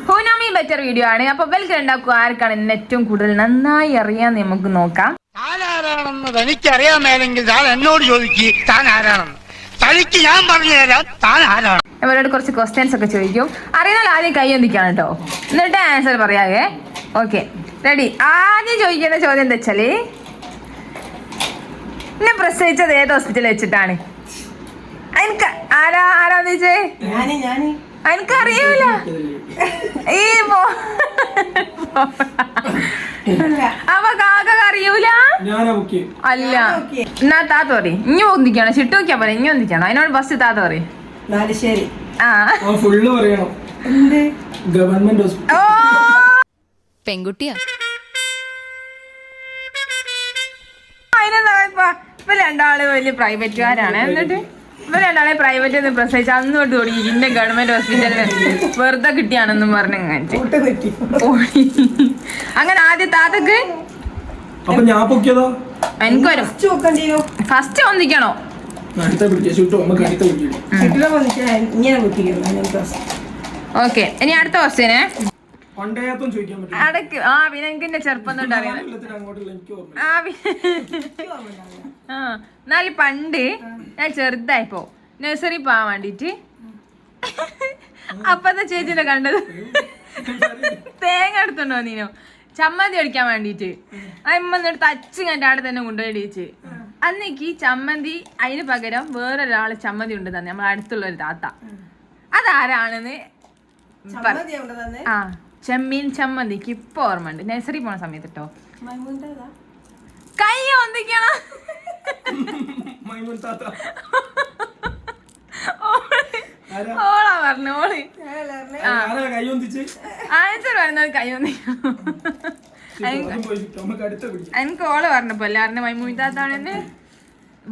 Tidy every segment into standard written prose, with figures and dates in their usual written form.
ഹൂനാമി better video ആണ്. അപ്പൊ welcome ഉണ്ടാക്കുക. ആർക്കാണ് എന്നെ ഏറ്റവും കൂടുതൽ നന്നായി അറിയാന്ന് നമുക്ക് നോക്കാം. താൻ ആരാണെന്ന് തനിക്കറിയാൻ മേലെങ്കിൽ താൻ എന്നോട് ചോദിക്കുക താൻ ആരാണെന്ന്. തനിക്ക് ഞാൻ പറഞ്ഞു തരാം താൻ ആരാണ്. ഇവരോട് കുറച്ച് ക്വസ്റ്റ്യൻസ് ഒക്കെ ചോദിക്കും. അറിയാൽ ആദ്യം കൈ ഒന്നിക്കാണ് കേട്ടോ, എന്നിട്ട് ആൻസർ പറയാവേ. Okay, ready? ആദ്യം ചോദിക്കുന്ന ചോദ്യം എന്താ വെച്ചാല്, എന്നെ പ്രസവിച്ചത് ഏത് ഹോസ്പിറ്റലിൽ വെച്ചിട്ടാണ്? എനിക്ക് ആരാന്ന് ചോദിച്ചേ? എനിക്ക് അറിയൂല. ഈ അപ്പൊ കാക്ക അറിയൂല. അല്ല, എന്നാ താത്ത പറയും. ഇനി ഒന്നിക്കണം, ചിട്ടു നോക്കിയാ പറയാം. ഇനി ഒന്നിക്കണം. അതിനോട് ബസ് താത്ത പറയും. പെൺകുട്ടിയാ. അതിനെന്താ ഇപ്പൊ രണ്ടാള് വലിയ പ്രൈവറ്റുകാരാണ്. എന്നിട്ട് ഇപ്പൊ രണ്ടാളെ പ്രൈവറ്റിൽ നിന്ന് പ്രസവിച്ച് അന്ന് തൊട്ട് തുടങ്ങി ഇന്ന ഗവൺമെന്റ് ഹോസ്പിറ്റലിൽ വെറുതെ കിട്ടിയാണെന്നും പറഞ്ഞു അങ്ങനെ. ആദ്യം താത്തക്ക് എനിക്ക് വരും. ഫസ്റ്റ് ഒന്നിക്കണോ? ഓക്കെ, ഇനി അടുത്ത ക്വസ്റ്റ്യന് അടക്ക്. ആ പിന്നെ എനിക്ക് എന്റെ ചെറുപ്പം തൊട്ട് അറിയാം. എന്നാലും പണ്ട് ഞാൻ ചെറുതായിപ്പോ നഴ്സറി പോവാൻ വേണ്ടിട്ട് അപ്പത്തെ ചേച്ചിനെ കണ്ടത് തേങ്ങ എടുത്തോണ്ടോ നീനോ ചമ്മന്തി അടിക്കാൻ വേണ്ടിട്ട്. അമ്മ എന്നിട്ട് തച്ച് കണ്ട അവിടെ തന്നെ കൊണ്ടുപോയി അടിച്ച്. അന്നേക്ക് ചമ്മന്തി അതിന് പകരം വേറൊരാള് ചമ്മന്തി ഉണ്ട് തന്നെ, നമ്മളെ അടുത്തുള്ള ഒരു താത്ത. അതാരാണെന്ന് ആ ചെമ്മീൻ ചമ്മന്തിക്ക് ഇപ്പൊ ഓർമ്മ ഉണ്ട്. നഴ്സറി പോണ സമയത്ത് കേട്ടോ. കൈ ഒന്നിക്കണം. ഓളാ പറഞ്ഞു. ഓള് ആൻസർ പറഞ്ഞത് കൈ ഒന്നിക്കണം. എനിക്ക് ഓള് പറഞ്ഞപ്പോ എല്ലാവരുടെ മൈമൂത്താത്താണെന്ന്.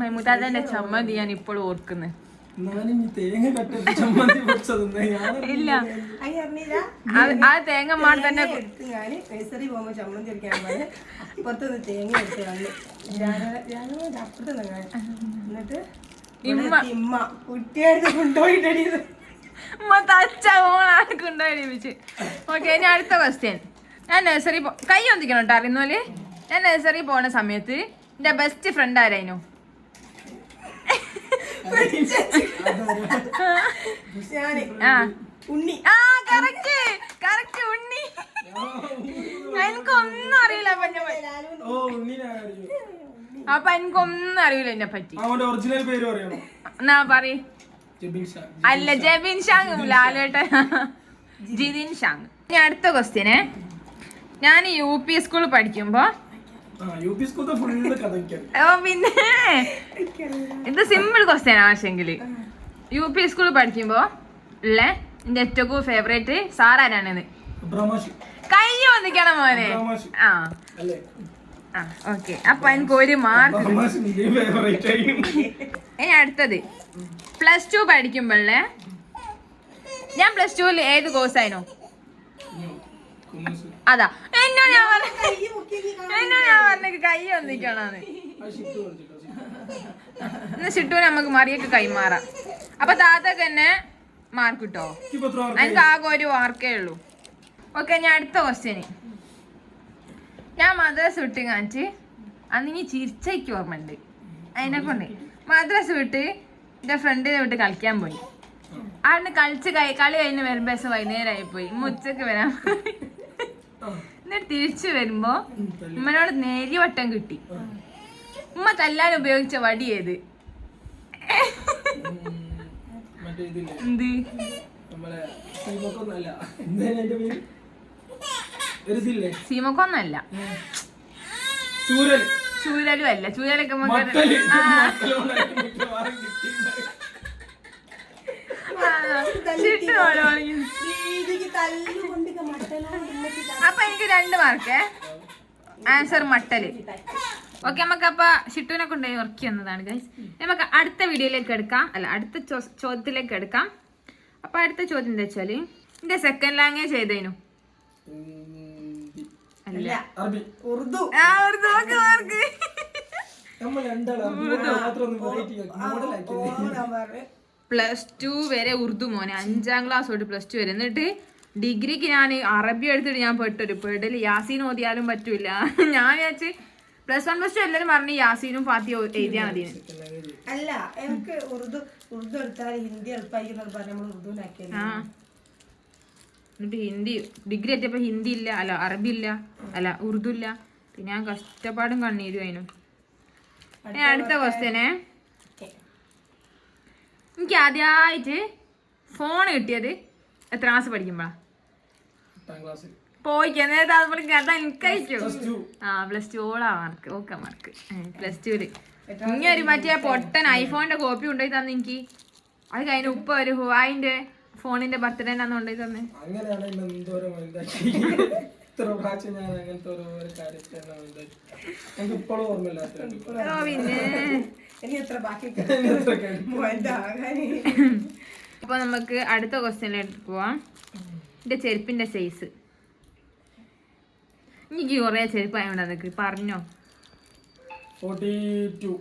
മൈമൂത്താത്തന്റെ ചമ്മന്തി ഞാൻ ഇപ്പോഴും ഓർക്കുന്നത്. ഇല്ല, ആ തേങ്ങ മാറി തന്നെ കൊണ്ടുപോയി. ഓക്കെ, ഇനി അടുത്ത ക്വസ്റ്റ്യൻ. ഞാൻ നഴ്സറി കൈ ഒന്നിക്കണം കേട്ടോ അറിയുന്നോല്. ഞാൻ നഴ്സറി പോണ സമയത്ത് എന്റെ ബെസ്റ്റ് ഫ്രണ്ട് ആരായിരുന്നു? ഉണ്ണി. ആ കറക്റ്റ് കറക്റ്റ്, ഉണ്ണി. എനിക്കൊന്നും അറിയില്ല. അപ്പൊ എനിക്കൊന്നും അറിയില്ല എന്നെ പറ്റി. എന്നാ പറയ്. അല്ല, ജെബിൻ ഷാങ്, ലാലേട്ടൻ, ജിതിൻ ഷാങ്. ഇനി അടുത്ത ക്വസ്റ്റ്യന്. ഞാൻ UP സ്കൂളിൽ പഠിക്കുമ്പോ പിന്നെ ഇത് സിമ്പിൾ ക്വസ്റ്റ്യൻ ആവശ്യമെങ്കില്. UP സ്കൂളിൽ പഠിക്കുമ്പോ ഉള്ള എന്റെ ഏറ്റവും ഫേവറേറ്റ് സാറാരാണെന്ന്? കൈ വന്നിക്കണം മോനെ. ആ ഓക്കെ, അപ്പൊ എനിക്ക് ഒരു മാർക്ക്. ഇനി അടുത്തത്, +2 പഠിക്കുമ്പോഴേ ഞാൻ +2 ഏത് കോഴ്സ് ആയിരുന്നു? അതാ എന്നോട് ഞാൻ പറഞ്ഞ കൈ ഒന്നിക്കണന്ന്. ചിട്ടു നമുക്ക് മറിയൊക്കെ കൈമാറാം. അപ്പൊ താത്തക്ക് തന്നെ മാർക്ക് കിട്ടോ? എനിക്ക് ആകെ ഒരു മാർക്കേ ഉള്ളൂ. ഓക്കെ, ഞാൻ അടുത്ത ക്വസ്റ്റ്യന്. ഞാൻ മദ്രസ വിട്ട് കാണിച്ച് അന്നിങ്ങി ചിരിച്ചയ്ക്ക് ഓർമ്മ ഉണ്ട്. അതിനെ കൊണ്ട് മദ്രസ വിട്ട് എന്റെ ഫ്രണ്ടിനെ വിട്ട് കളിക്കാൻ പോയി. അവിടെ കളി കഴിഞ്ഞ് വരുമ്പോ വൈകുന്നേരമായി പോയി. ഉച്ചക്ക് വരാൻ എന്നിട്ട് തിരിച്ചു വരുമ്പോ ഉമ്മനോട് നേരിയ വട്ടം കിട്ടി. ഉമ്മ തല്ലാൻ ഉപയോഗിച്ച വടി ഏത്? എന്ത്? സീമക്കൊന്നല്ല, ചൂരലും അല്ല. ചൂരലൊക്കെ അപ്പൊ എനിക്ക് 2 മാർക്ക്. ആൻസർ മട്ടല്. ഓക്കെ, നമുക്ക് അപ്പൊ ഷിട്ടുവിനെ കൊണ്ടുപോയി ഉറക്കി വന്നതാണ് ഗൈസ്. നമുക്ക് അടുത്ത വീഡിയോയിലേക്ക് എടുക്കാം, അല്ല അടുത്ത ചോദ്യത്തിലേക്ക് എടുക്കാം. അപ്പൊ അടുത്ത ചോദ്യം എന്താ വെച്ചാല്, എന്റെ സെക്കൻഡ് ലാംഗ്വേജ് ഏതേനു? അല്ല, ഉറുദു. +2 വരെ ഉറുദു മോനെ, 5ാം ക്ലാസ് തൊട്ട് +2 വരെ. എന്നിട്ട് ഡിഗ്രിക്ക് ഞാൻ അറബി എടുത്തിട്ട് ഞാൻ പെടല് യാസീൻ ഓതിയാലും പറ്റൂല. ഞാൻ വിചാരിച്ച് +1 +2 എല്ലാവരും പറഞ്ഞു യാസീനും ഫാത്തിഹ എഴുതിയാൽ മതി. അല്ല എനിക്ക് ഉറുദു എടുത്താൽ ഹിന്ദി എളുപ്പമായിരിക്കും നമ്മൾ ഉറുദുവിനാക്കിയത്. എന്നിട്ട് ഹിന്ദി ഡിഗ്രി എത്തിയപ്പോ ഹിന്ദി ഇല്ല, അല്ല അറബി ഇല്ല, അല്ല ഉറുദു ഇല്ല. പിന്നെ ഞാൻ കഷ്ടപ്പാടും കണ്ണീരും അതിനും. അടുത്ത ക്വസ്റ്റ്യനെ, എനിക്ക് ആദ്യമായിട്ട് ഫോൺ കിട്ടിയത് എത്ര ക്ലാസ് പഠിക്കുമ്പോഴാ? പോയിക്കഴിച്ചു +2 ഓളാ മാർക്ക്. ഓക്കെ മാർക്ക് +2 ഇനി ഒരു മറ്റേ പൊട്ടൻ ഐഫോണിന്റെ കോപ്പി കൊണ്ടുപോയി തന്നെ എനിക്ക്. അത് കഴിഞ്ഞ ഉപ്പ ഒരു ഹുവായിന്റെ ഫോണിന്റെ ബർത്ത്ഡേ അന്ന് കൊണ്ടുപോയി തന്നെ. അപ്പൊ നമുക്ക് അടുത്ത ക്വസ്റ്റ്യനിലേക്ക് പോവാം. എന്റെ ചെരുപ്പിന്റെ സൈസ്. എനിക്ക് കൊറേ ചെരുപ്പ് ആയോണ്ട് അതൊക്കെ പറഞ്ഞോ. 42.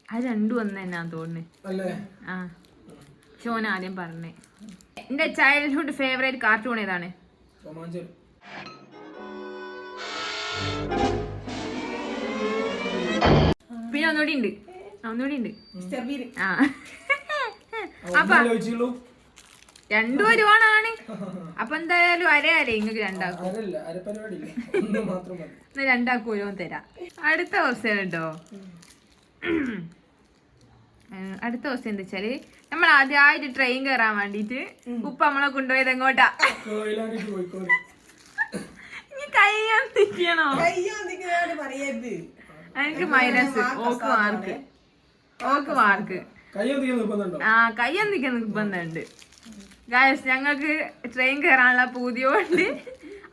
അത് രണ്ടും ഒന്ന് തന്നെയാ തോന്നുന്നു. ആ ഷോൻ ആദ്യം പറഞ്ഞേ. എന്റെ ചൈൽഡ്ഹുഡ് ഫേവറേറ്റ് കാർട്ടൂൺ ഏതാണ്? പിന്നെ ഒന്നുകൂടി ഉണ്ട്. ആ അപ്പൊ രണ്ടും ഒരുപാടാണ്. അപ്പൊ എന്തായാലും അരയല്ലേ ഇങ്ങക്ക് രണ്ടാക്കും. രണ്ടാക്കും ഓരോ തരാം. അടുത്ത ക്വസ്റ്റ്യൻ കേട്ടോ. അടുത്ത ക്വസ്റ്റ്യൻ എന്താ വെച്ചാല്, നമ്മൾ ആദ്യമായിട്ട് ട്രെയിൻ കയറാൻ വേണ്ടിട്ട് ഉപ്പ നമ്മളെ കൊണ്ടുപോയത് എങ്ങോട്ടാ? ഇനി കയ്യാണോ? എനിക്ക് മൈനസ്. ഓക്ക് മാർക്ക്. ആ കയ്യൊന്നിക്കാൻ നിർബന്ധമുണ്ട്. ഗായ്സ് ഞങ്ങൾക്ക് ട്രെയിൻ കയറാനുള്ള പൂതിയോണ്ട്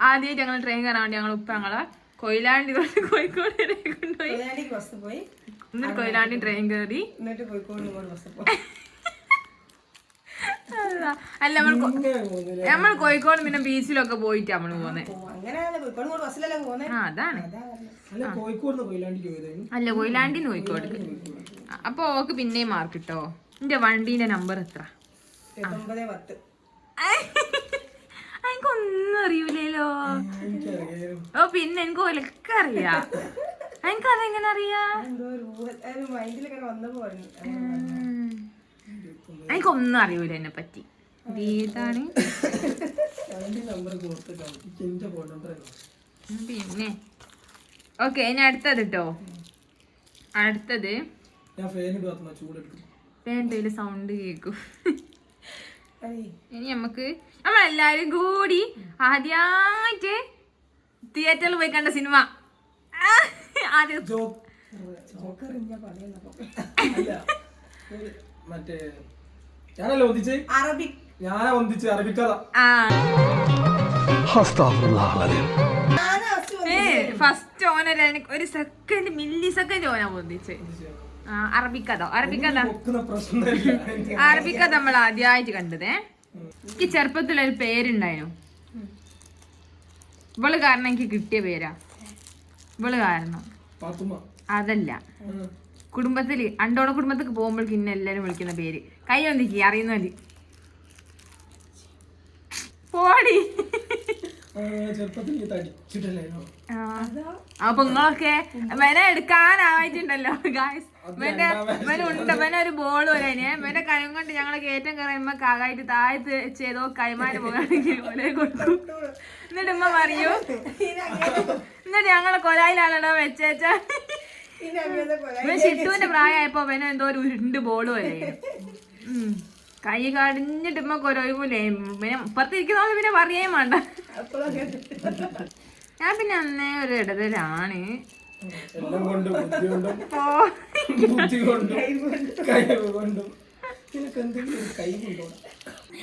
ആദ്യമായിട്ട് ഞങ്ങൾ ട്രെയിൻ കയറാൻ വേണ്ടി ഞങ്ങൾ ഉപ്പ ഞങ്ങളെ കൊയിലാണ്ടി തൊട്ട് കോഴിക്കോട് വരെ കൊണ്ടുപോയി. എന്നിട്ട് കൊയിലാണ്ടി ട്രെയിൻ കയറി. അല്ല നമ്മൾ കോഴിക്കോട് പിന്നെ ബീച്ചിലൊക്കെ പോയിട്ട് നമ്മള് പോന്നെ. അതാണ്. അല്ല കൊയിലാണ്ടിന്ന് കോഴിക്കോട്. അപ്പൊ ഓക്ക് പിന്നെയും മാർക്ക് കിട്ടോ. എന്റെ വണ്ടീന്റെ നമ്പർ എത്ര? എനിക്കൊന്നും അറിയൂലോ. ഓ പിന്നെ എനിക്ക് ഒലക്കെ അറിയാം. എനിക്കതെങ്ങനെ അറിയാ? എനിക്കൊന്നും അറിയൂല എന്നെ പറ്റി. ഇതാണ് പിന്നെ. ഓക്കെ ഇനി അടുത്തത് കേട്ടോ. അടുത്തത് ഫാൻ്റെ സൗണ്ട് കേക്കും. ഇനി നമ്മളെല്ലാരും കൂടി ആദ്യമായിട്ട് തിയേറ്ററിൽ പോയി കണ്ട സിനിമ. ആദ്യം ഫസ്റ്റ് ഓന ഒരു സെക്കൻഡ് മില്ലി സെക്കൻഡ് ഓനാ പൊന്തിച്ച്. അറബിക്കഥ നമ്മൾ ആദ്യമായിട്ട് കണ്ടതേ. എനിക്ക് ചെറുപ്പത്തിലൊരു പേരുണ്ടായിരുന്നു. ഇവള് കാരണം എനിക്ക് കിട്ടിയ പേരാ. ഇവള് കാരണം അതല്ല, കുടുംബത്തില് അണ്ടോടെ കുടുംബത്തിക്ക് പോകുമ്പോഴേക്ക് ഇന്നെ എല്ലാരും വിളിക്കുന്ന പേര്. കൈ ഒന്നിക്ക് അറിയുന്നവര് പോടി. അപ്പൊ നിങ്ങളൊക്കെ ഇവനെ എടുക്കാനായിട്ടുണ്ടല്ലോ ഗായ്സ്. ഇവനൊരു ബോൾ പോലെ ഇവന്റെ കഴിവും കൊണ്ട് ഞങ്ങളെ കയറ്റം കയറുമ്പോ കാകായിട്ട് താഴത്ത് ചെയ്തോ കൈമാറി പോകാണെങ്കിൽ ഓലെ കൊടുക്കും. എന്നിട്ട് ഉമ്മ പറയൂ, എന്നിട്ട് ഞങ്ങളെ കൊലായിലാണോ വെച്ചേച്ചാ. ഇവൻ ഷിട്ടുവിന്റെ പ്രായമായപ്പോ ഇവന് എന്തോ ഒരു ഉരുണ്ട് ബോള് പോലെ കൈ കടിഞ്ഞിട്ട് ഉമ്മ കൊരൊഴിവൂലേ. പിന്നെ ഇപ്പുറത്തിരിക്കുന്ന പിന്നെ പറയേ വേണ്ട. ഞാൻ പിന്നെ അന്നേ ഒരു ഇടതലാണ്.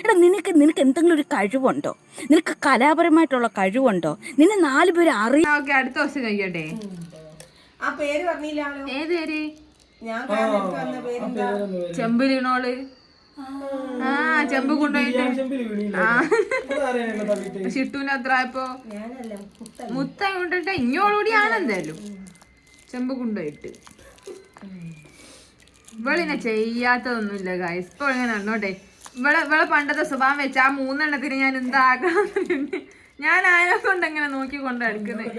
എടാ നിനക്ക് എന്തെങ്കിലും ഒരു കഴിവുണ്ടോ? നിനക്ക് കലാപരമായിട്ടുള്ള കഴിവുണ്ടോ? നിന്നെ 4 പേര് അറിയാം. അടുത്ത ദിവസം കഴിയട്ടെ. ആ പേര് പറഞ്ഞില്ലാലോ. ഏത് പേര്? ഞാൻ ചെമ്പിലിണോള്. ആ ചെമ്പ് കൊണ്ടുപോയിട്ട് ഷിട്ടുവിന്റെ അത്ര ആയപ്പോ മുത്തായി കൊണ്ടിട്ട് ഇങ്ങോടുകൂടിയാണ് എന്തായാലും ചെമ്പ് കൊണ്ടുപോയിട്ട്. ഇവളിനെ ചെയ്യാത്തതൊന്നുമില്ല ഗായ്സ്. ഇപ്പൊ ഇങ്ങനെ നടന്നോട്ടെ. ഇവളെ പണ്ടത്തെ സ്വഭാവം വെച്ച് ആ 3 എണ്ണത്തിന് ഞാൻ എന്താക്കണം ഞാൻ ആരെ കൊണ്ട് എങ്ങനെ നോക്കി കൊണ്ട് എടുക്കുന്നത്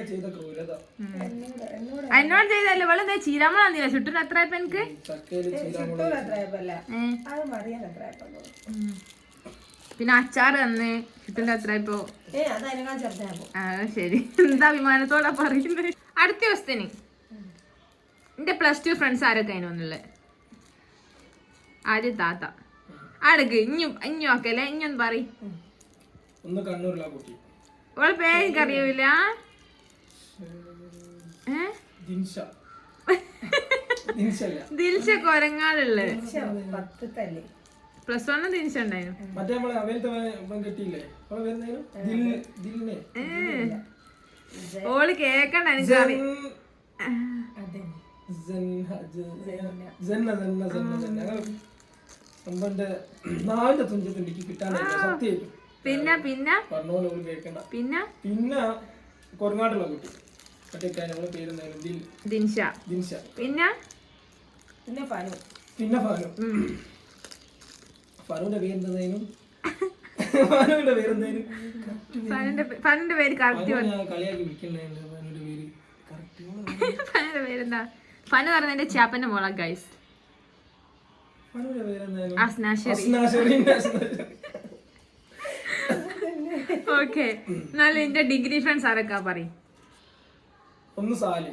എന്നോട് ചെയ്തല്ലേ ഇവള് എന്താ ചീരാമണില്ല ചുട്ടിന് എത്ര ആയപ്പോ എനിക്ക് പിന്നെ അച്ചാറ് തന്ന് ചുട്ടിന്റെ എത്ര ആയപ്പോ ശരി എന്താ അഭിമാനത്തോടെ പറയുന്നത്. അടുത്ത ദിവസത്തിന് എന്റെ +2 ഫ്രണ്ട്സ് ആരൊക്കെ അതിനൊന്നുള്ളത് ആദ്യം താത്ത അടുക്ക് ഇഞ്ഞു ആക്കല്ലേ ഇഞ്ഞൊന്ന് പറ ഓളെ പേര് അറിയൂല ദിൽഷ കൊരങ്ങാടുള്ള +1 ദിൽഷ ഉണ്ടായിരുന്നു. ഓള് കേക്കണ്ട എനിക്കറിയാം. പിന്നെ പിന്നെ പിന്നെ കൊറങ്ങാടുള്ള കുട്ടി ദിൻഷ പിന്നെ പിന്നെ ഫാനു പിന്നെ ഫാനുവിന്റെ പേരെന്തായാലും ഫാനുവിന്റെ പേരെന്തായാലും ഫാനുന്റെ പേര് കറക്റ്റ് കളിയാക്കി വിളിക്കണ്ടായിരുന്നു. ഫാനുവിന്റെ പേര് കറക്റ്റ് ഫാനുന്റെ പേരെന്താ? ഫനു പറഞ്ഞ എന്റെ ചാപ്പന്റെ മോളാ ഗൈസ്. ഫാനുവിന്റെ പേരെന്തായാലും അസ്നാശരി. ഓക്കെ എന്നാലും എന്റെ ഡിഗ്രി ഫ്രണ്ട്സ് ആരൊക്കെ പറയും? ഒന്ന് Sali,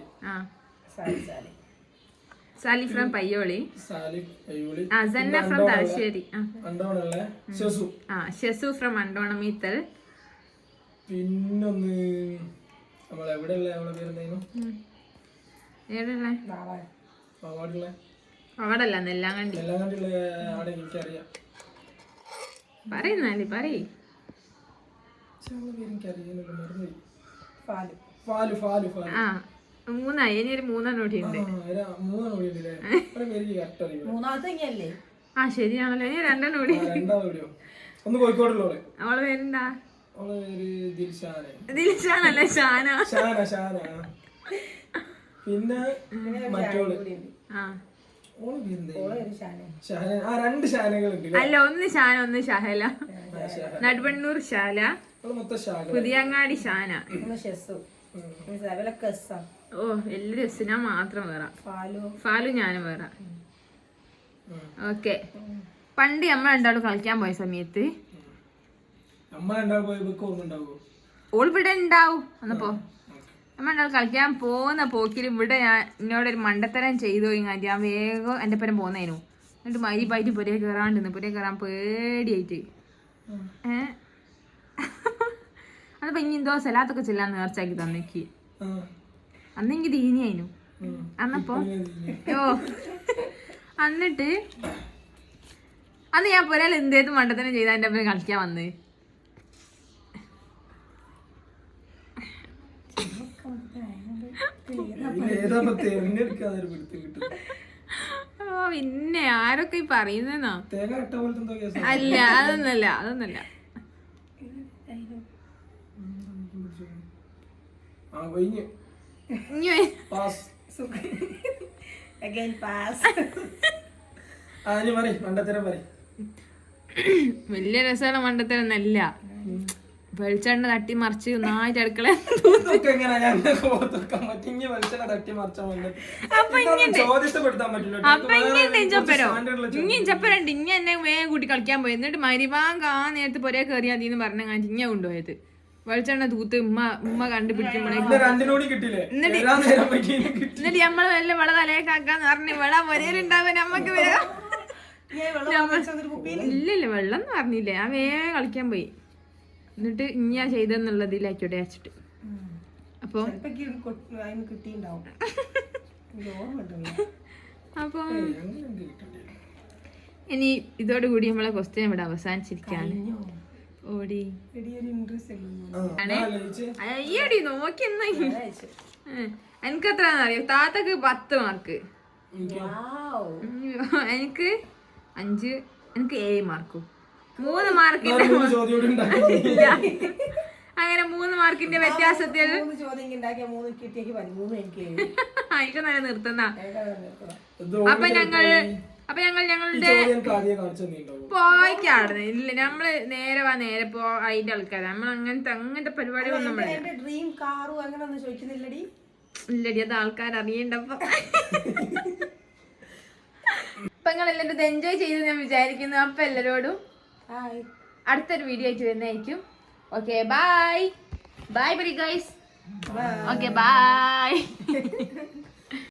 Sali from Payyoli, Sanna from Thalassery, Shesu from Andonameethal, പിന്നൊന്ന് നമ്മളെവിടെയുള്ള അവളെ പേരെന്തായിരുന്നു? അവിടല്ല നെല്ലാങ്കണ്ടി. അവിടെ എനിക്കറിയാം. പറയുന്നാലി പറയ്. ആ 3 ഇനി ഒരു 3 കൂടി ഉണ്ട്. ആ ശരിയാണല്ലോ, ഇനി 2 കൂടി. ഒന്ന് കോഴിക്കോടുള്ള അവളെ പേരെന്താ? അവളെ പേര് ദിൽഷാനല്ല ഷാന. പിന്നെ മറ്റോള് അല്ല, ഒന്ന് ഷാന ഒന്ന് ഷഹല. നടുവണ്ണൂർ ഷാല, പുതിയങ്ങാടി ഷാന. ഓ എല്ലാ ദിവസം ഞാൻ മാത്രം വേറെ. ഫാലു ഞാനും വേറെ. ഓക്കെ. പണ്ട് അമ്മ രണ്ടാളും കളിക്കാൻ പോയ സമയത്ത് ഓൾ ഇവിടെ ഉണ്ടാവും. അന്നപ്പോ അമ്മ രണ്ടാൾ കളിക്കാൻ പോകുന്ന പോക്കിൽ ഇവിടെ എന്നോടൊരു മണ്ടത്തരം ചെയ്തു കഴിഞ്ഞാൽ ഞാൻ വേഗം എൻ്റെ പരം പോന്നേനു. എന്നിട്ട് മരിപ്പായിട്ട് പുരയെ കയറാണ്ടിരുന്നു. പുരയെ കയറാൻ പേടിയായിട്ട്. അതിപ്പോ ഇനി എന്തോ സലാത്തൊക്കെ ചെല്ലാൻ നേർച്ചാക്കി തന്നേക്ക്. അന്നെനിക്ക് ദീനിയായിരുന്നു. അന്നപ്പോ എന്നിട്ട് അന്ന് ഞാൻ പുരയിൽ എന്തേത് മണ്ടത്തരം ചെയ്താ എൻ്റെ അപ്പനെ കളിക്കാൻ വന്ന്. പിന്നെ ആരൊക്കെ ഈ പറയുന്നോ? അല്ല, അതൊന്നല്ല. വലിയ രസമുള്ള മണ്ടത്തരം നല്ല വെളിച്ചെണ്ണ തട്ടി മറിച്ച് നന്നായിട്ട് അടുക്കള. അപ്പൊ ഇഞ്ചപ്പരുണ്ട് ഇങ്ങ എന്നെ വേഗം കൂട്ടി കളിക്കാൻ പോയി. എന്നിട്ട് മരിവാങ്ക ആ നേരത്തെ പൊരേ കയറിയാ മതിന്ന് പറഞ്ഞ ഇഞ്ഞ കൊണ്ടുപോയത്. വെളിച്ചെണ്ണ തൂത്ത് ഉമ്മ കണ്ടുപിടിക്കുമ്പോഴേ എന്നിട്ട് നമ്മള് വല്ല വിള തലയേക്കാക്കാന്ന് പറഞ്ഞ് വിള പൊരയിലുണ്ടാവുക നമ്മക്ക് വരാം. ഇല്ലല്ല വെള്ളം എന്ന് പറഞ്ഞില്ലേ, ഞാൻ വേഗം കളിക്കാൻ പോയി. എന്നിട്ട് ഇഞ്ഞാ ചെയ്തെന്നുള്ളതിലാക്കിയോടെ വെച്ചിട്ട്. അപ്പൊ ഇനി ഇതോടുകൂടി നമ്മളെ ക്വസ്റ്റ്യൻ ഇവിടെ അവസാനിച്ചിരിക്കാണ്. ഓടി അയ്യടി നോക്കി എനിക്ക് എത്രയാണെന്നറിയോ? താത്തക്ക് 10 മാർക്ക്, എനിക്ക് 5, എനിക്ക് 7 മാർക്കും. 3 മാർക്കിന്റെ അങ്ങനെ 3 മാർക്കിന്റെ വ്യത്യാസത്തിൽ ആയിക്കോ നല്ല നിർത്തുന്ന. അപ്പൊ ഞങ്ങൾ അപ്പൊ ഞങ്ങളുടെ ആദ്യം കാണിച്ചു തന്നിട്ടുണ്ടാവും. പോയിക്കാടുന്നു ഇല്ല, നമ്മള് നേരെ പോ അതിന്റെ ആൾക്കാര്. നമ്മൾ അങ്ങനത്തെ പരിപാടികളൊന്നും നമ്മളില്ല. എന്റെ ഡ്രീം കാറും അങ്ങനെ ഒന്നും ചോദിക്കുന്നില്ലടി. ഇല്ലടി, അത് ആൾക്കാർ അറിയണ്ടപ്പോ. അപ്പൊ നിങ്ങൾ എല്ലാവരും ഇത് എൻജോയ് ചെയ്ത് ഞാൻ വിചാരിക്കുന്നു. അപ്പൊ എല്ലാരോടും അടുത്തൊരു വീഡിയോ ആയിട്ട് വരുന്നതായിരിക്കും. Okay, bye bye bye guys. Okay, by.